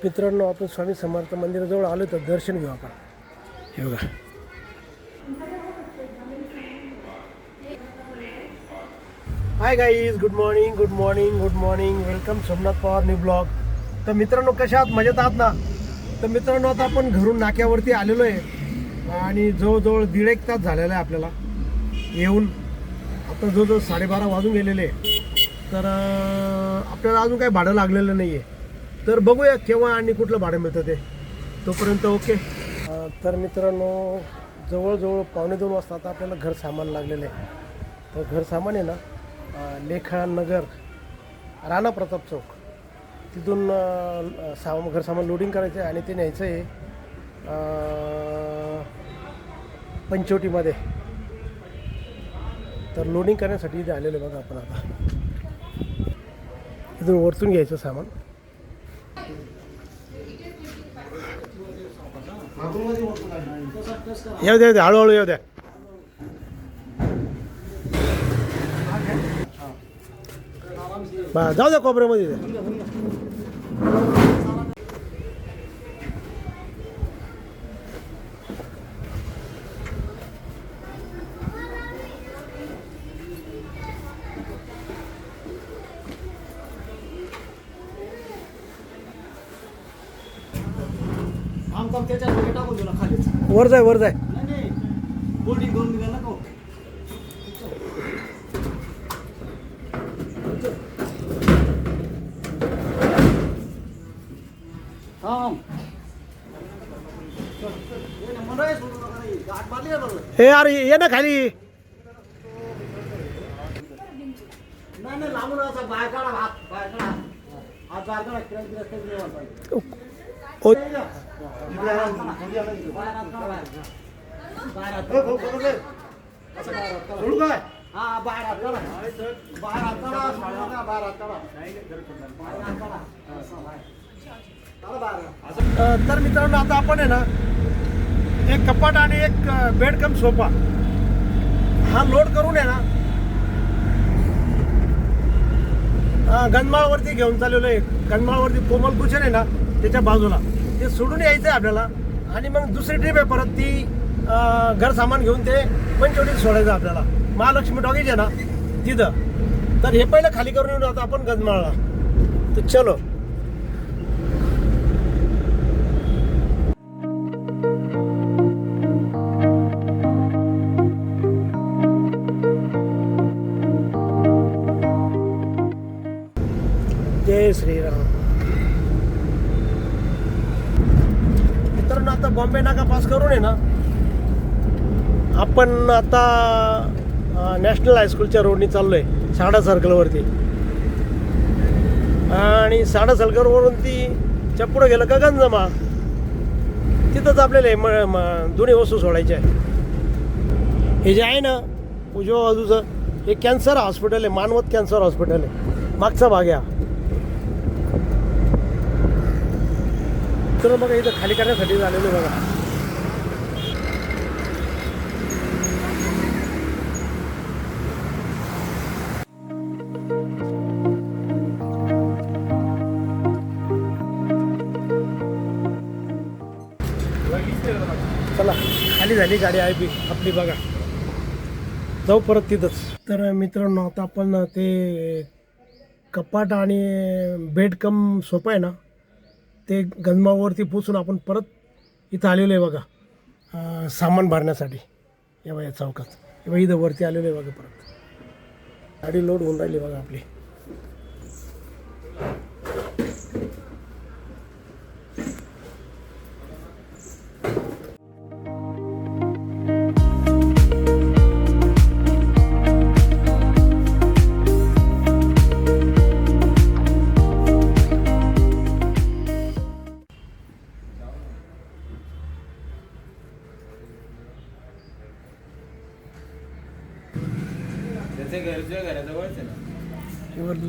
मित्रांनो, आपण स्वामी समर्थ मंदिराजवळ आलो तर दर्शन घेऊ आपण. हे बघा. Hi guys, good morning good morning good morning. Welcome Somnath Pawar new blog. तर मित्रांनो, कशा आहात? मजेत आहात ना? तर मित्रांनो, आता आपण घरून नाक्यावरती आलेलो आहे आणि जवळजवळ 1.5 तास झालेला आहे आपल्याला येऊन. आता जवळजवळ 12:30 वाजून गेलेले आहे. तर आपल्याला अजून काही भाडं लागलेलं नाही आहे. तर बघूया केव्हा आणि कुठलं भाडं मिळतं ते, तोपर्यंत ओके. तर मित्रांनो, जवळजवळ 1:45 वाजता आता आपल्याला घर सामान लागलेलं आहे. तर घर सामान आहे ना, लेखानगर राणा प्रताप चौक तिथून घर सामान लोडिंग करायचं आहे आणि ते न्यायचं आहे पंचवटीमध्ये. तर लोडिंग करण्यासाठी इथे आलेलं आहे बघा आपण. आता इथून वरतून घ्यायचं सामान. येऊ द्या हळूहळू येऊ द्या. जाऊ द्या कोपऱ्यामध्ये द्या. वर जाय वर जाय. हे यार ये ना खाली. तर मित्रांनो, आता आपण आहे ना, एक कपाट आणि एक बेड कम सोफा हा लोड करून आहे ना गणमाळवरती घेऊन चाललेलो आहे. गणमाळवरती कोमल कुशन आहे ना, त्याच्या बाजूला ते सोडून यायचं आहे आपल्याला. आणि मग दुसरी ट्रिप आहे परत ती घर सामान घेऊन ते पंचवटीत सोडायचं आपल्याला. महालक्ष्मी टॉकीज आहे ना तिथं. तर हे पहिलं खाली करून येऊन आता आपण गणमाळला. तर चलो. जय श्रीराम. मित्रांनो, आता बॉम्बे नाका पास करून आहे ना आपण आता नॅशनल हायस्कूलच्या रोडनी चाललो आहे साडा सर्कलवरती. आणि साडा सर्कलवरून ती पुढं गेलं का गंजमा, तिथंच आपल्याला दोन्ही वस्तू सोडायच्या आहे. हे जे आहे ना उजव्या बाजूचं, हे कॅन्सर हॉस्पिटल आहे. मानवत कॅन्सर हॉस्पिटल आहे, मागचा भाग या. तर बघा, इथं खाली करण्यासाठी झालेलं आहे बघा. चला, खाली झाली गाडी आहे आपली बघा. जाऊ परत तिथंच. तर मित्रांनो, आता आपण ते कपाट आणि बेड कम सोफा आहे ना, ते गंजमावरती पोचून आपण परत इथं आलेलो आहे बघा सामान भरण्यासाठी. या बघा या चौकात, हे बघा इथं वरती आलेलो आहे बघा. परत गाडी लोड होऊन राहिली बघा आपली.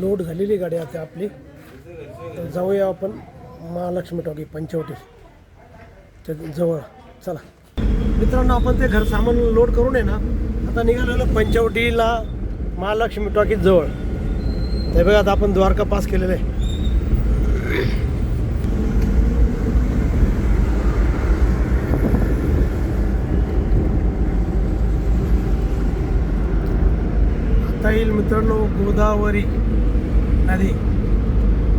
लोड झालेली गाडी आता आपली. तर जाऊया आपण महालक्ष्मी टॉकी पंचवटी जवळ. चला मित्रांनो, आपण ते घर सामान लोड करून आहे ना आता निघालेलं पंचवटीला महालक्ष्मी टॉकीज जवळ. ते बघा, आता आपण द्वारका पास केलेलं आहे. येईल मित्रांनो गोदावरी नदी,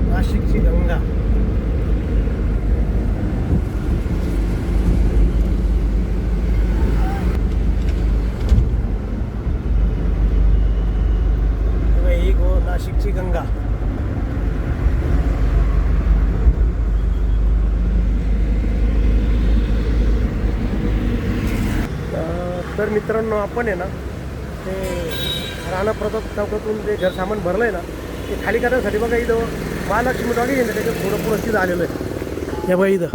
नाशिकची गंगा. ही नाशिकची गंगा. तर मित्रांनो आपण आहे ना ते राणा प्रताप चौकातून जे घर सामान भरलं आहे ना ते खाली करण्यासाठी बघा इथं महालक्ष्मी टॉकी आहे ना त्याच्यात थोडं पुढं तिथं आलेलं आहे. हे बघा इथं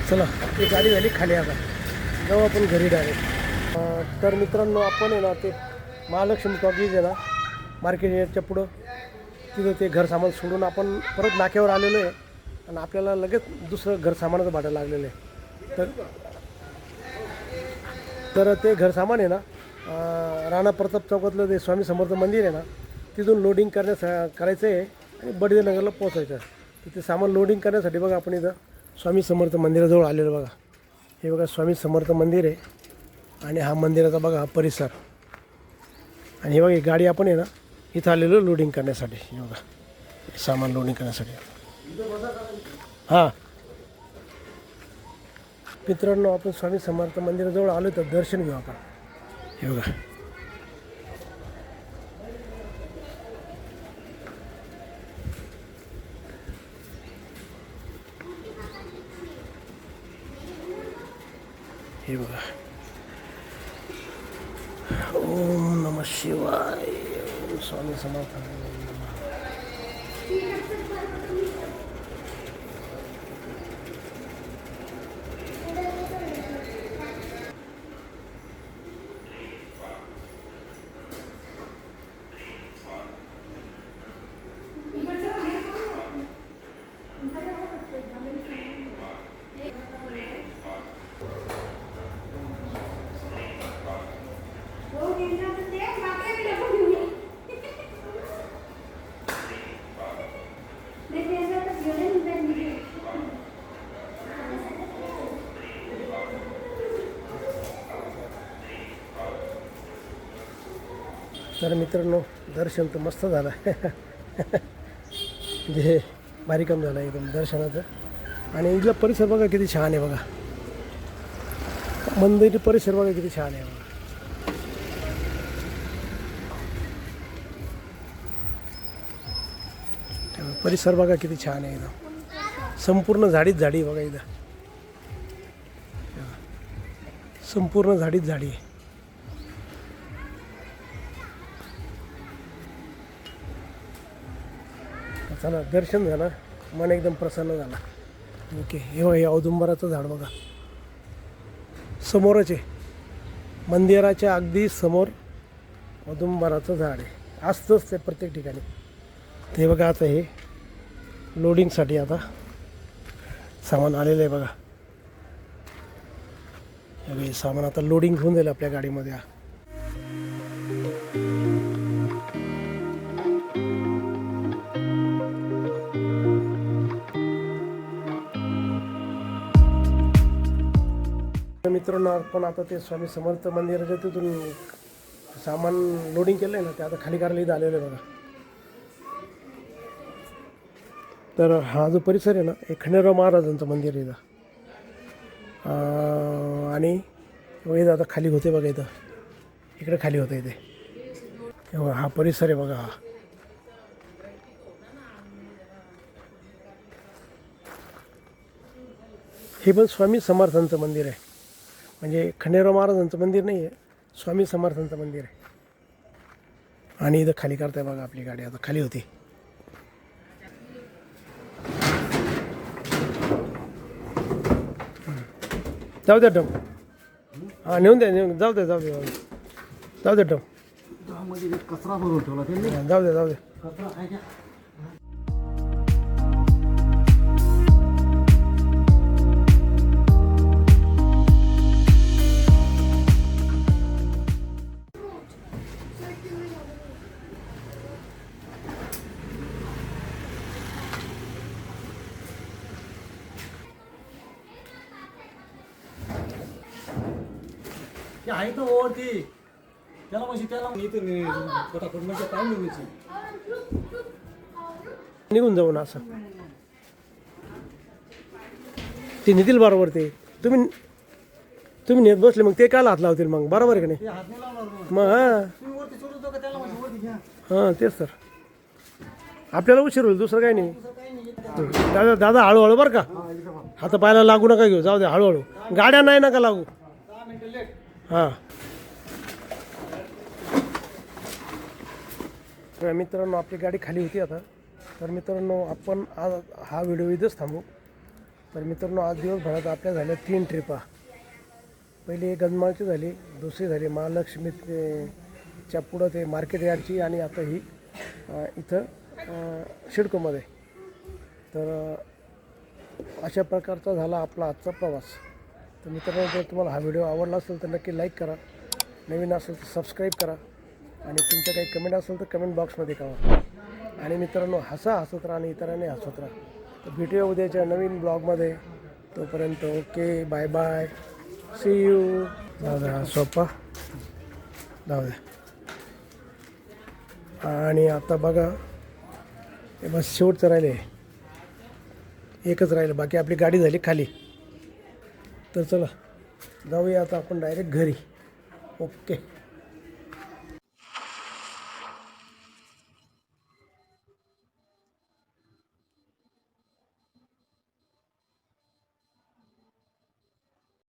चला ती गाडी झाली खाली. आता जाऊ आपण घरी डायरेक्ट. तर मित्रांनो आपण आहे ना ते महालक्ष्मी टॉकीज आहे ना मार्केट याच्या पुढं तिथं ते घर सामान सोडून आपण परत नाक्यावर आलेलो आहे आणि आपल्याला लगेच दुसरं घर सामानाचं भाडं लागलेलं आहे. तर ते घर सामान आहे ना राणा प्रताप चौकातलं ते स्वामी समर्थ मंदिर आहे ना तिथून लोडिंग करायचं आहे आणि बडदेनगरला पोचायचं आहे. तर ते सामान लोडिंग करण्यासाठी बघा आपण इथं स्वामी समर्थ मंदिराजवळ आलेलं बघा. हे बघा स्वामी समर्थ मंदिर आहे आणि हा मंदिराचा बघा हा परिसर. आणि हे बघा ही गाडी आपण आहे ना इथं आलेलो लोडिंग करण्यासाठी. हे बघा सामान लोडिंग करण्यासाठी. हां मित्रांनो आपण स्वामी समर्थ मंदिराजवळ आलो तर दर्शन घेऊ आपण. हे बघा हे बघा. ओम नमः शिवाय. ओम स्वामी समर्थ. तर मित्रांनो दर्शन तर मस्त झालं. म्हणजे भारी काम झालं एकदम दर्शनाचं. आणि इथला परिसर बघा किती छान आहे बघा. मंदिर परिसर बघा किती छान आहे बघा. परिसर बघा किती छान आहे एकदम. संपूर्ण झाडीच झाडी बघा इथं. संपूर्ण झाडीच झाडी आहे. चला दर्शन झालं मन एकदम प्रसन्न झालं. ओके हे बघा हे औदुंबराचं झाड बघा समोरच आहे. मंदिराच्या अगदी समोर औदुंबराचं झाड आहे. असतंच ते प्रत्येक ठिकाणी. ते बघा आता हे लोडिंगसाठी आता सामान आलेलं आहे बघा. हे सामान आता लोडिंग होऊन जाईल आपल्या गाडीमध्ये. मित्रांनो आपण आता ते स्वामी समर्थ मंदिराच्या तिथून सामान लोडिंग केलं आहे ना ते आता खाली करायला इथं आलेलं आहे बघा. तर हा जो परिसर आहे ना हे खंडेराव महाराजांचं मंदिर आहे इथं. आणि इथं आता खाली होते बघा. इथं इकडे खाली होतं इथे. तेव्हा हा परिसर आहे बघा. हा हे पण स्वामी समर्थांचं मंदिर आहे. म्हणजे खंडेराव महाराजांचं मंदिर नाही आहे, स्वामी समर्थांचं मंदिर आहे. आणि इथं खाली करताय बघा आपली गाडी. आता खाली होती. जाऊ द्या डम. हां नेऊन द्या जाऊ द्या जाऊ द्या जाऊ द्या डम. कचरा भरून ठेवला त्यांनी. जाऊ द्या जाऊ द्या. कचरा काय घ्या. ते आहे तर ओवरती त्याला म्हणजे त्याला इथं फटाफट म्हणजे काय मिळवायची निघून जाऊ ना असं ते नेतील बरोबर ते तुम्ही नेत बसले मग ते काय हात लावतील मग बरोबर आहे का नाही ते हात नाही लावणार मग मग हां तुम्ही वरती सोडून का त्याला म्हणजे वरती घ्या हां तेच तर आपल्याला उशीर होईल दुसरं काही नाही दुसरं काही नाही दादा दादा हळूहळू बरं का हा इथं बघ. हाता पायाला लागू नका घेऊ जाऊ दे हळूहळू गाड्या नाही नका लागू 10 मिनिटं लेट हां तर मित्रांनो आपली गाडी खाली होती आता तर मित्रांनो आपण आज हा व्हिडिओ इथंच थांबू तर मित्रांनो आज दिवसभरात आपल्या झाल्या 3 ट्रिपा पहिली गंजमाळची झाली दुसरी झाली महालक्ष्मीच्या पुढं ते मार्केट यार्डची आणि आता ही इथं शिडकोमध्ये तर अशा प्रकारचा झाला आपला आजचा प्रवास तर मित्रांनो जर तुम्हाला हा व्हिडिओ आवडला असेल तर नक्की लाईक करा नवीन असेल तर सबस्क्राईब करा आणि तुमच्या काही कमेंट असेल तर कमेंट बॉक्समध्ये कळवा आणि मित्रांनो हसत राहा आणि इतरांनी हसत राहा तर भेटूया उद्याच्या नवीन ब्लॉगमध्ये तोपर्यंत okay bye bye see you जाऊ द्या हा सोपा जाऊ द्या आणि आता बघा हे बस शेवटचं राहिले एकच राहिलं बाकी आपली गाडी झाली खाली तर चला जाऊया आता आपण डायरेक्ट घरी ओके